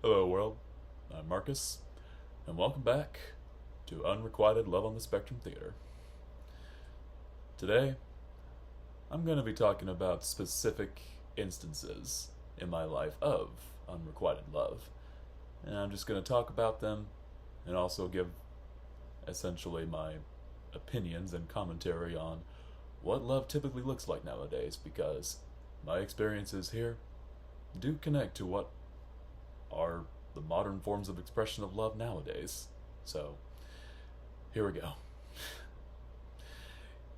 Hello, world. I'm Marcus, and welcome back to Unrequited Love on the Spectrum Theater. Today, I'm going to be talking about specific instances in my life of unrequited love, and I'm just going to talk about them and also give essentially my opinions and commentary on what love typically looks like nowadays because my experiences here do connect to what are the modern forms of expression of love nowadays. So, here we go.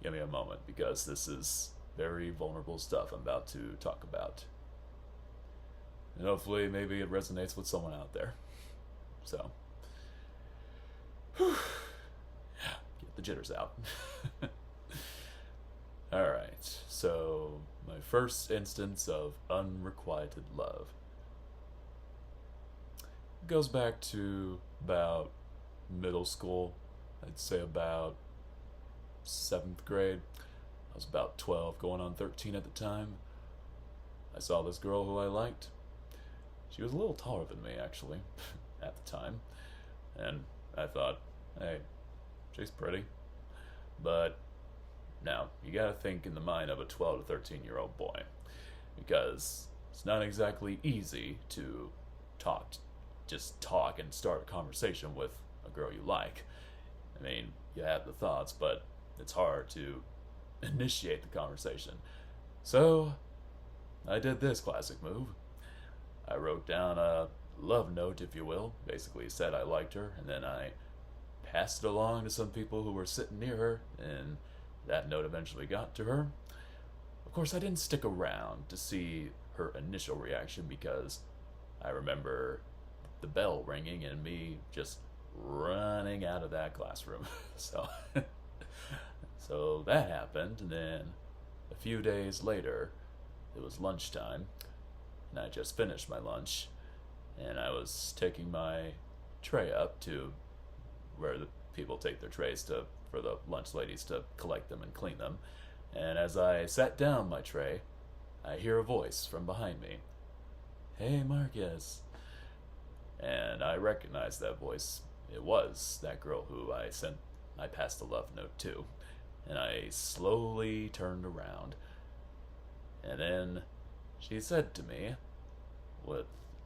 Give me a moment because this is very vulnerable stuff I'm about to talk about. And hopefully, maybe it resonates with someone out there. So, get the jitters out. Alright, so my first instance of unrequited love goes back to about middle school. I'd say about 7th grade. I was about 12, going on 13 at the time. I saw this girl who I liked. She was a little taller than me, actually, at the time. And I thought, hey, she's pretty. But now, you gotta think in the mind of a 12 to 13-year-old boy. Because it's not exactly easy to just talk and start a conversation with a girl you like. I mean, you have the thoughts, but it's hard to initiate the conversation. So, I did this classic move. I wrote down a love note, if you will, basically said I liked her, and then I passed it along to some people who were sitting near her, and that note eventually got to her. Of course, I didn't stick around to see her initial reaction because I remember the bell ringing and me just running out of that classroom. So that happened, and then a few days later, it was lunchtime, and I just finished my lunch, and I was taking my tray up to where the people take their trays for the lunch ladies to collect them and clean them. And as I sat down my tray, I hear a voice from behind me. Hey, Marcus. And I recognized that voice. It was that girl who I passed the love note to. And I slowly turned around. And then she said to me,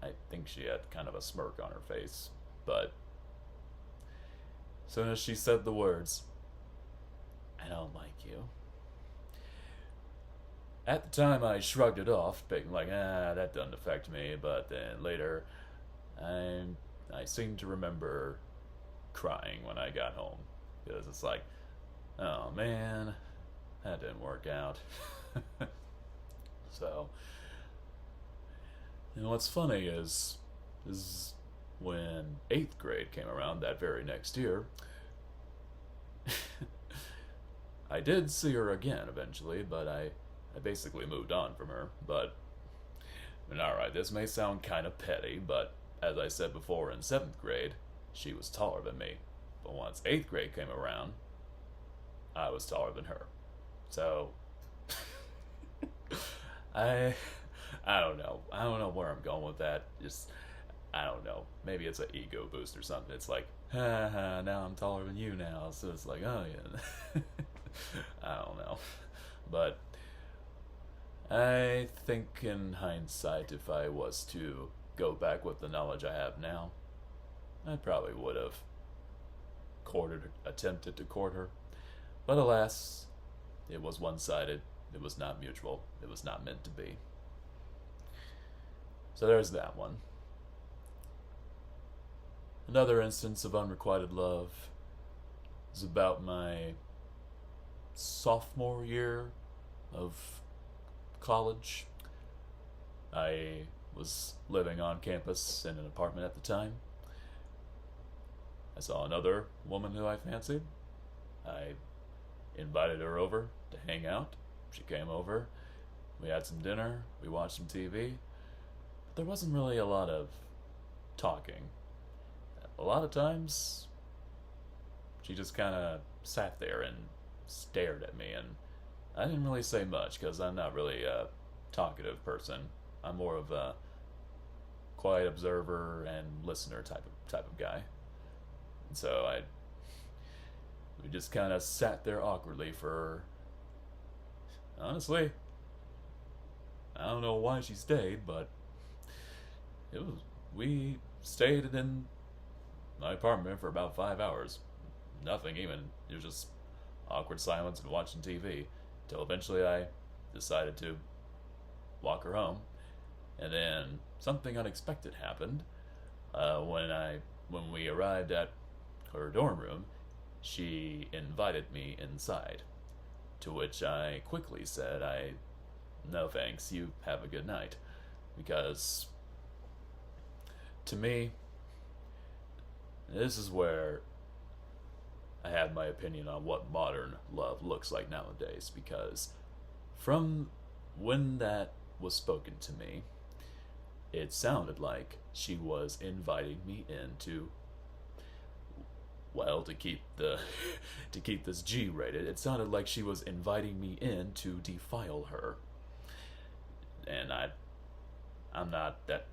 I think she had kind of a smirk on her face, but as soon as she said the words, I don't like you. At the time, I shrugged it off, being like, that doesn't affect me, but then later, I seem to remember crying when I got home, because it's like, oh man, that didn't work out. So, and what's funny is when 8th grade came around that very next year, I did see her again eventually, but I basically moved on from her. But, alright, this may sound kind of petty, but as I said before, in 7th grade, she was taller than me. But once 8th grade came around, I was taller than her. So, I don't know. I don't know where I'm going with that. I don't know. Maybe it's an ego boost or something. It's like, ha ha, now I'm taller than you now. So it's like, oh yeah. I don't know. But I think in hindsight, if I was to go back with the knowledge I have now, I probably would have attempted to court her. But alas, it was one-sided. It was not mutual. It was not meant to be. So there's that one. Another instance of unrequited love is about my sophomore year of college. I was living on campus in an apartment at the time. I saw another woman who I fancied. I invited her over to hang out. She came over. We had some dinner. We watched some TV. But there wasn't really a lot of talking. A lot of times, she just kind of sat there and stared at me, and I didn't really say much because I'm not really a talkative person. I'm more of a quiet observer and listener type of guy. And so we just kind of sat there awkwardly for, honestly, I don't know why she stayed, but it was we stayed in my apartment for about 5 hours. Nothing even. It was just awkward silence and watching TV. Till eventually I decided to walk her home, and then something unexpected happened. When we arrived at her dorm room, she invited me inside. To which I quickly said, no thanks, you have a good night. Because to me, this is where I have my opinion on what modern love looks like nowadays. Because from when that was spoken to me, it sounded like she was inviting me into, well, to keep the to keep this G rated, it sounded like she was inviting me in to defile her. And I'm not that.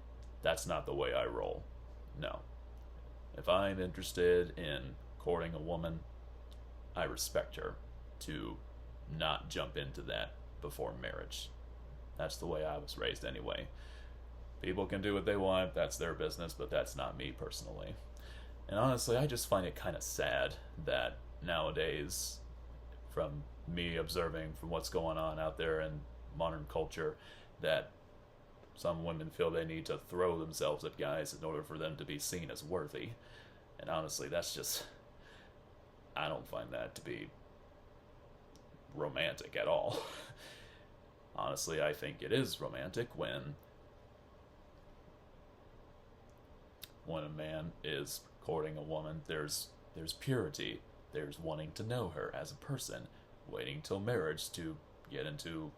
That's not the way I roll. No. If I'm interested in courting a woman, I respect her to not jump into that before marriage. That's the way I was raised anyway. People can do what they want, that's their business, but that's not me personally. And honestly, I just find it kind of sad that nowadays, from me observing from what's going on out there in modern culture, that some women feel they need to throw themselves at guys in order for them to be seen as worthy. And honestly, that's just, I don't find that to be romantic at all. Honestly, I think it is romantic when a man is courting a woman. There's purity. There's wanting to know her as a person, waiting till marriage to get into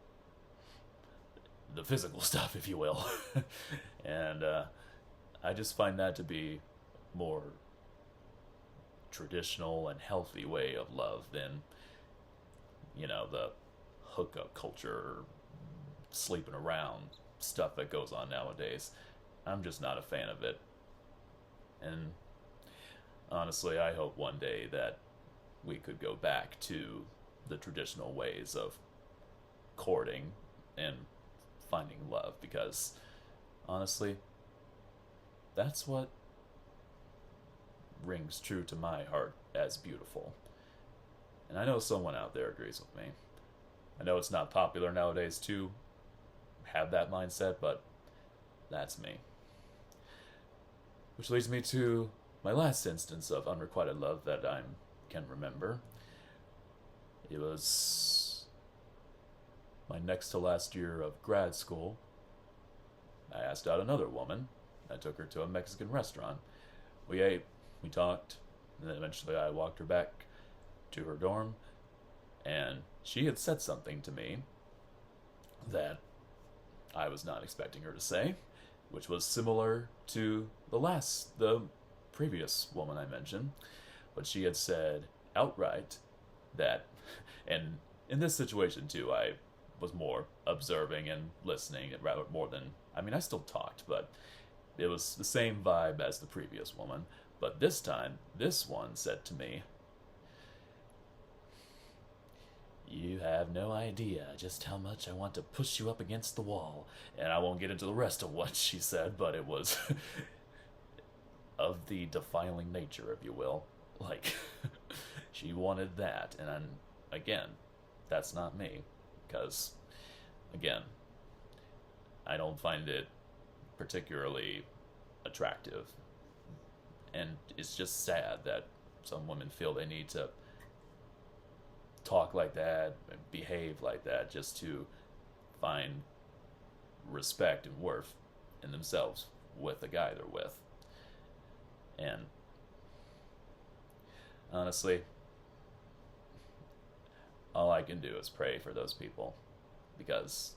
the physical stuff, if you will. And I just find that to be more traditional and healthy way of love than, the hookup culture, sleeping around stuff that goes on nowadays. I'm just not a fan of it. And honestly, I hope one day that we could go back to the traditional ways of courting and finding love, because honestly, that's what rings true to my heart as beautiful. And I know someone out there agrees with me. I know it's not popular nowadays to have that mindset, but that's me. Which leads me to my last instance of unrequited love that I can remember. It was my next to last year of grad school. I asked out another woman. I took her to a Mexican restaurant. We ate, we talked, and then eventually I walked her back to her dorm, and she had said something to me that I was not expecting her to say, which was similar to the previous woman I mentioned. But she had said outright that, and in this situation too, I was more observing and listening rather more than, I still talked, but it was the same vibe as the previous woman. But this time, this one said to me, "You have no idea just how much I want to push you up against the wall." And I won't get into the rest of what she said, but it was of the defiling nature, if you will. Like, she wanted that. And again, that's not me. Because, again, I don't find it particularly attractive. And it's just sad that some women feel they need to talk like that and behave like that just to find respect and worth in themselves with the guy they're with. And honestly, all I can do is pray for those people, because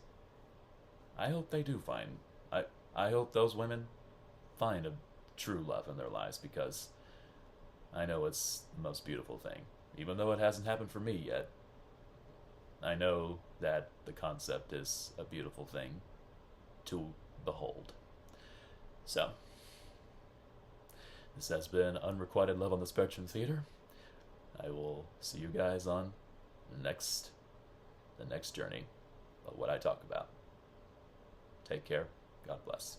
I hope they do find, I hope those women find a true love in their lives, because I know it's the most beautiful thing. Even though it hasn't happened for me yet, I know that the concept is a beautiful thing to behold. So, this has been Unrequited Love on the Spectrum Theater. I will see you guys on the next journey of what I talk about. Take care. God bless.